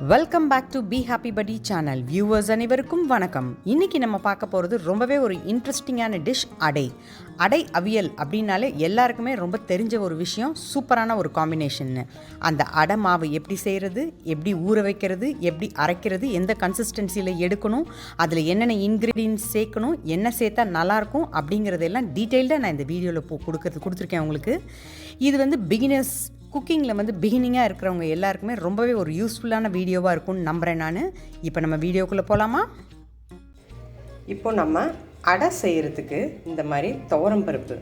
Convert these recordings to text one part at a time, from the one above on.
Welcome back to be happy படி channel viewers அனைவருக்கும் வணக்கம். இன்றைக்கி நம்ம பார்க்க போகிறது ரொம்பவே ஒரு இன்ட்ரெஸ்டிங்கான டிஷ் அடை. அடை அவியல் அப்படின்னாலே எல்லாருக்குமே ரொம்ப தெரிஞ்ச ஒரு விஷயம், சூப்பரான ஒரு காம்பினேஷன்னு. அந்த அடை மாவு எப்படி செய்கிறது, எப்படி ஊற வைக்கிறது, எப்படி அரைக்கிறது, எந்த கன்சிஸ்டன்சியில் எடுக்கணும், அதில் என்னென்ன இன்க்ரீடியன்ஸ் சேர்க்கணும், என்ன சேர்த்தா நல்லாயிருக்கும் அப்படிங்கிறதெல்லாம் டீட்டெயில்டாக நான் இந்த வீடியோவில் கொடுத்துருக்கேன் உங்களுக்கு. இது பிகினர்ஸ் குக்கிங்கில் பிகினிங்காக இருக்கிறவங்க எல்லாருக்குமே ரொம்பவே ஒரு யூஸ்ஃபுல்லான வீடியோவாக இருக்கும்னு நம்புகிறேன் நான். இப்போ நம்ம வீடியோக்குள்ளே போகலாமா? இப்போ நம்ம அடை செய்கிறதுக்கு இந்த மாதிரி துவரம் பருப்பு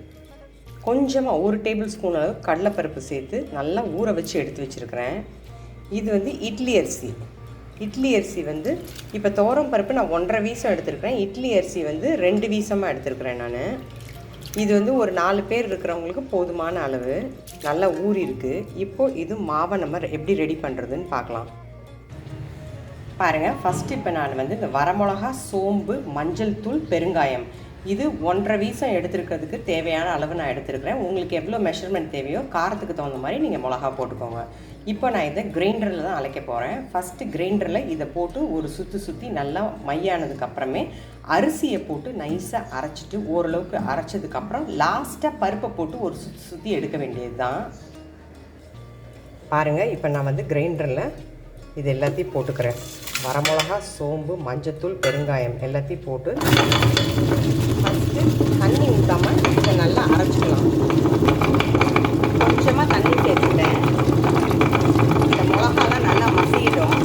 கொஞ்சமாக 1 டேபிள் ஸ்பூன் அளவு கடலைப்பருப்பு சேர்த்து நல்லா ஊற வச்சு எடுத்து வச்சுருக்கிறேன். இது இட்லி அரிசி. இட்லி அரிசி இப்போ துவரம் பருப்பு நான் 1.5 வீசம் எடுத்துருக்கிறேன். இட்லி அரிசி 2 வீசமாக எடுத்துருக்கிறேன் நான். இது ஒரு 4 பேர் இருக்கிறவங்களுக்கு போதுமான அளவு, நல்லா ஊறி இருக்குது. இப்போது இது மாவை நம்ம எப்படி ரெடி பண்ணுறதுன்னு பார்க்கலாம். பாருங்கள், ஃபஸ்ட்டு இப்போ நான் இந்த வரமிளகா, சோம்பு, மஞ்சள் தூள், பெருங்காயம் இது 1.5 வீசம் எடுத்துருக்கிறதுக்கு தேவையான அளவு நான் எடுத்துருக்கிறேன். உங்களுக்கு எவ்வளோ மெஷர்மெண்ட் தேவையோ காரத்துக்கு தகுந்த மாதிரி நீங்கள் மிளகா போட்டுக்கோங்க. இப்போ நான் இதை கிரைண்டரில் தான் அரைக்க போகிறேன். ஃபஸ்ட்டு கிரைண்டரில் இதை போட்டு ஒரு சுற்றி நல்லா மையானதுக்கப்புறமே அரிசியை போட்டு நைஸாக அரைச்சிட்டு ஓரளவுக்கு அரைச்சதுக்கப்புறம் லாஸ்ட்டாக பருப்பை போட்டு ஒரு சுற்றி எடுக்க வேண்டியது தான். பாருங்கள், இப்போ நான் கிரைண்டரில் இது எல்லாத்தையும் போட்டுக்கிறேன். வரமிளகா, சோம்பு, மஞ்சத்தூள், பெருங்காயம் எல்லாத்தையும் போட்டு ஃபஸ்ட்டு தண்ணி ஊற்றாமல் இதை நல்லா அரைச்சிக்கலாம். கொஞ்சமாக தண்ணி சேர்த்துட்டேன். இந்த மிளகாலாம் நல்லா மசிக்கிட்டோம்.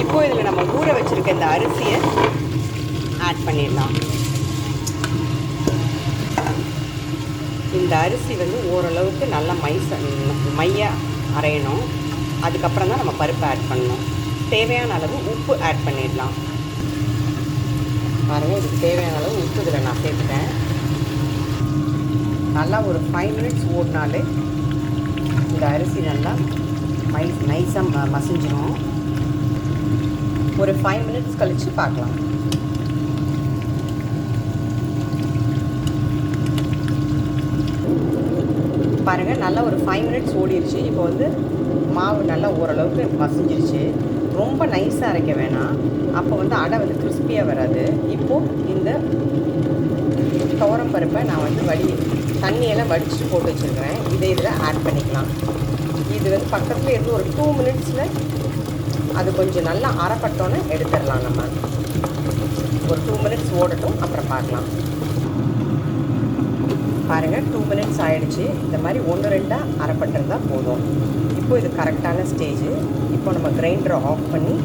இப்போ இதில் நம்ம ஊற வச்சுருக்க இந்த அரிசியை ஆட் பண்ணிடலாம். இந்த அரிசி ஓரளவுக்கு நல்லா மையாக அரையணும். அதுக்கப்புறம் தான் நம்ம பருப்பு ஆட் பண்ணணும். தேவையான அளவு உப்பு ஆட் பண்ணிடலாம். பாருங்கள், இதுக்கு தேவையான அளவு உப்பு இதில் நான் சேர்த்துட்டேன். நல்லா ஒரு 5 மினிட்ஸ் ஓடினாலே இந்த அரிசி நல்லா நைஸாக மசிஞ்சிடும். ஒரு 5 மினிட்ஸ் கழித்து பார்க்கலாம். பாருங்கள், நல்லா ஒரு 5 மினிட்ஸ் ஓடிடுச்சு. இப்போ மாவு நல்லா ஓரளவுக்கு மசிஞ்சிருச்சு. ரொம்ப நைஸாக அரைக்க வேணாம், அப்போ அடை கிறிஸ்பியாக வராது. இப்போது இந்த துவரம் பருப்பை நான் தண்ணியெல்லாம் வடிச்சுட்டு போட்டு வச்சுருக்கிறேன். இதை இதில் ஆட் பண்ணிக்கலாம். இது பக்கத்தில் இருந்து ஒரு 2 மினிட்ஸில் அது கொஞ்சம் நல்லா அரைப்பட்டோன்னே எடுத்துடலாம். நம்ம ஒரு 2 மினிட்ஸ் ஓடட்டும், அப்புறம் பார்க்கலாம். பாருங்கள், 2 மினிட்ஸ் ஆகிடுச்சு. இந்த மாதிரி 1-2 அரைப்பட்டிருந்தால் போதும். இப்போ இது கரெக்டான ஸ்டேஜு. இப்போ நம்ம கிரைண்டரை ஆஃப் பண்ணி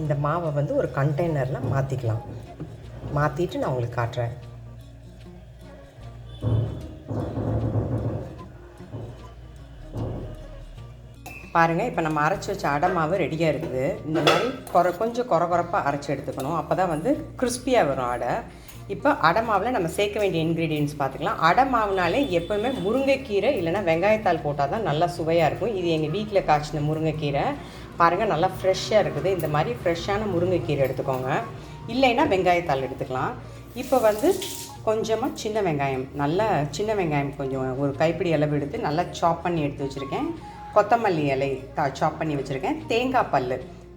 இந்த மாவை ஒரு கண்டெய்னரில் மாற்றிக்கலாம். மாற்றிட்டு நான் உங்களுக்கு காட்டுறேன். பாருங்கள், இப்போ நம்ம அரைச்சி வச்ச அடை மாவு ரெடியாக இருக்குது. இந்த மாதிரி கொஞ்சம் கொரப்பாக அரைச்சி எடுத்துக்கணும். அப்போ தான் கிறிஸ்பியாக வரும் அடை. இப்போ அடை மாவில் நம்ம சேர்க்க வேண்டிய இன்க்ரீடியன்ட்ஸ் பார்த்துக்கலாம். அடை மாவுனாலே எப்போவுமே முருங்கைக்கீரை இல்லைனா வெங்காயத்தாள் போட்டால் தான் நல்லா சுவையாக இருக்கும். இது எங்கள் வீட்டில் காய்ச்சின முருங்கைக்கீரை. பாருங்கள், நல்லா ஃப்ரெஷ்ஷாக இருக்குது. இந்த மாதிரி ஃப்ரெஷ்ஷான முருங்கைக்கீரை எடுத்துக்கோங்க, இல்லைன்னா வெங்காயத்தாள் எடுத்துக்கலாம். இப்போ கொஞ்சமாக சின்ன வெங்காயம், நல்லா சின்ன வெங்காயம் கொஞ்சம் ஒரு கைப்பிடி அளவு எடுத்து நல்லா சாப் பண்ணி எடுத்து வச்சுருக்கேன். கொத்தமல்லி இலை சாப் பண்ணி வச்சுருக்கேன்.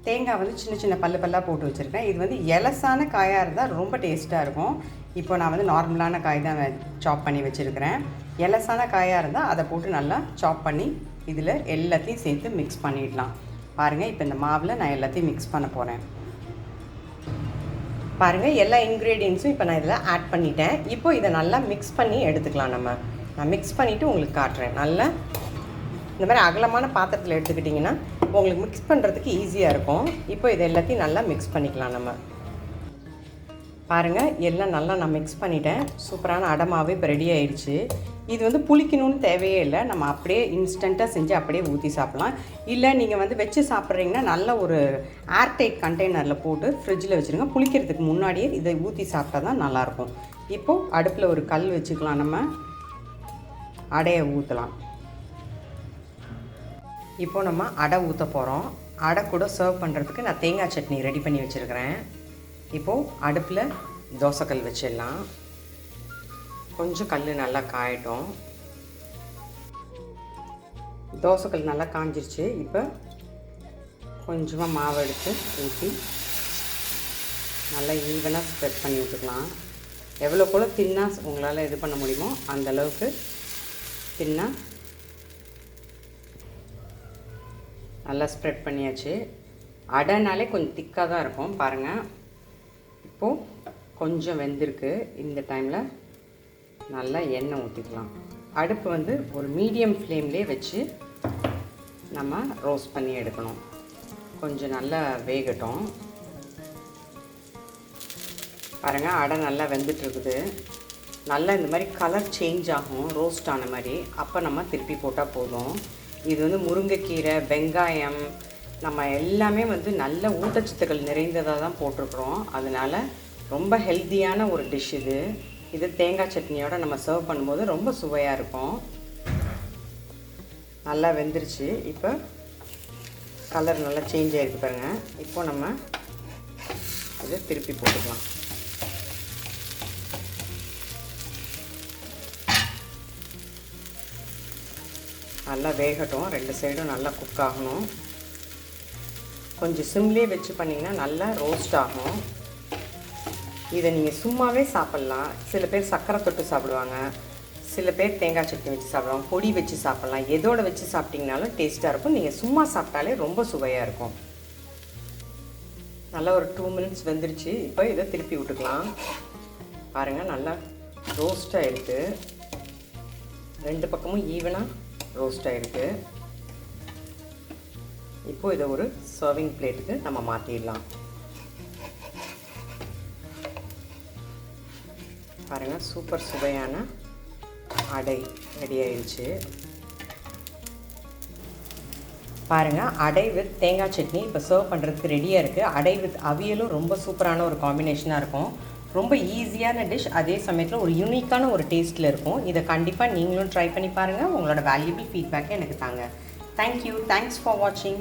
தேங்காய் சின்ன சின்ன பல்லாக போட்டு வச்சுருக்கேன். இது எலசான காயாக இருந்தால் ரொம்ப டேஸ்ட்டாக இருக்கும். இப்போ நான் நார்மலான காய் தான் சாப் பண்ணி வச்சுருக்கிறேன். எலசான காயாக இருந்தால் அதை போட்டு நல்லா சாப் பண்ணி இதில் எல்லாத்தையும் சேர்த்து மிக்ஸ் பண்ணிடலாம். பாருங்கள், இப்போ இந்த மாவில் நான் எல்லாத்தையும் மிக்ஸ் பண்ண போகிறேன். பாருங்கள், எல்லா இன்க்ரீடியன்ஸும் இப்போ நான் இதில் ஆட் பண்ணிட்டேன். இப்போ இதை நல்லா மிக்ஸ் பண்ணி எடுத்துக்கலாம். நான் மிக்ஸ் பண்ணிவிட்டு உங்களுக்கு காட்டுறேன். நல்லா இந்த மாதிரி அகலமான பாத்திரத்தில் எடுத்துக்கிட்டிங்கன்னா உங்களுக்கு மிக்ஸ் பண்ணுறதுக்கு ஈஸியாக இருக்கும். இப்போ இது எல்லாத்தையும் நல்லா மிக்ஸ் பண்ணிக்கலாம். நம்ம பாருங்கள், எல்லாம் நல்லா நான் மிக்ஸ் பண்ணிட்டேன். சூப்பரான அடை மாவு இப்போ ரெடி ஆகிடுச்சு. இது புளிக்கணும்னு தேவையே இல்லை. நம்ம அப்படியே இன்ஸ்டண்ட்டாக செஞ்சு அப்படியே ஊற்றி சாப்பிட்லாம். இல்லை நீங்கள் வச்சு சாப்பிட்றீங்கன்னா நல்ல ஒரு ஏர்டைட் கண்டெய்னரில் போட்டு ஃப்ரிட்ஜில் வச்சுருங்க. புளிக்கிறதுக்கு முன்னாடியே இதை ஊற்றி சாப்பிட்டா தான் நல்லாயிருக்கும். இப்போது அடுப்பில் ஒரு கல் வச்சுக்கலாம். நம்ம அடையை ஊற்றலாம். இப்போ நம்ம அடை ஊற்ற போகிறோம். அடை கூட சர்வ் பண்ணுறதுக்கு நான் தேங்காய் சட்னி ரெடி பண்ணி வச்சுருக்கிறேன். இப்போது அடுப்பில் தோசைக்கல் வச்சிடலாம். கொஞ்சம் கல் நல்லா காயட்டும். தோசைக்கல் நல்லா காஞ்சிருச்சு. இப்போ கொஞ்சமாக மாவு எடுத்து ஊற்றி நல்லா ஈவனாக ஸ்ப்ரெட் பண்ணி விட்டுக்கலாம். எவ்வளோக்குள்ள தின்னாக உங்களால் இது பண்ண முடியுமோ அந்தளவுக்கு தின்னாக நல்லா ஸ்ப்ரெட் பண்ணியாச்சு. அடைனாலே கொஞ்சம் திக்காக தான் இருக்கும் பாருங்கள். இப்போது கொஞ்சம் வெந்திருக்கு. இந்த டைமில் நல்லா எண்ணெய் ஊற்றிக்கலாம். அடுப்பு வந்து ஒரு மீடியம் ஃப்ளேம்லேயே வச்சு நம்ம ரோஸ்ட் பண்ணி எடுக்கணும். கொஞ்சம் நல்லா வேகட்டும். பாருங்கள், அடை நல்லா வெந்துட்டுருக்குது. நல்லா இந்த மாதிரி கலர் சேஞ்ச் ஆகும் ரோஸ்ட் ஆன மாதிரி. அப்போ நம்ம திருப்பி போட்டால் போதும். இது வந்து முருங்கைக்கீரை, வெங்காயம், நம்ம எல்லாமே வந்து நல்ல ஊட்டச்சத்துக்கள் நிறைந்ததாக தான் போட்டிருக்குறோம். அதனால் ரொம்ப ஹெல்த்தியான ஒரு டிஷ் இது. இது தேங்காய் சட்னியோடு நம்ம சர்வ் பண்ணும்போது ரொம்ப சுவையாக இருக்கும். நல்லா வெந்துருச்சு. இப்போ கலர் நல்லா சேஞ்ச் ஆகிருக்கு பாருங்கள். இப்போ நம்ம இதை திருப்பி போட்டுக்கலாம். நல்லா வேகட்டும். 2 சைடும் நல்லா குக் ஆகணும். கொஞ்சம் சிம்லேயே வச்சு பண்ணிங்கன்னா நல்லா ரோஸ்ட் ஆகும். இதை நீங்கள் சும்மாவே சாப்பிட்லாம். சில பேர் சர்க்கரை தொட்டு சாப்பிடுவாங்க, சில பேர் தேங்காய் சட்னி வச்சு சாப்பிடுவாங்க, பொடி வச்சு சாப்பிட்லாம். எதோடு வச்சு சாப்பிட்டிங்கனாலும் டேஸ்ட்டாக இருக்கும். நீங்கள் சும்மா சாப்பிட்டாலே ரொம்ப சுவையாக இருக்கும். நல்லா ஒரு 2 மினிட்ஸ் வெந்துருச்சு. இப்போ இதை திருப்பி விட்டுக்கலாம். பாருங்கள், நல்லா ரோஸ்ட் ஆகிருக்கு. 2 பக்கமும் ஈவனாக ரோஸ்ட் ஆகிருக்கு. இப்போ இதை ஒரு சர்விங் பிளேட்டுக்கு நம்ம மாற்றிடலாம். பாருங்கள், சூப்பர் சுவையான அடை ரெடி ஆயிடுச்சு. பாருங்கள், அடை வித் தேங்காய் சட்னி இப்போ சர்வ் பண்ணுறதுக்கு ரெடியாக இருக்குது. அடை வித் அவியலும் ரொம்ப சூப்பரான ஒரு காம்பினேஷனாக இருக்கும். ரொம்ப ஈஸியான டிஷ், அதே சமயத்தில் ஒரு யூனிக்கான ஒரு டேஸ்ட்டில் இருக்கும். இதை கண்டிப்பாக நீங்களும் ட்ரை பண்ணி பாருங்கள். உங்களோட வேல்யூபிள் ஃபீட்பேக்கை எனக்கு தாங்க. தேங்க்யூ. தேங்க்ஸ் ஃபார் வாட்சிங்.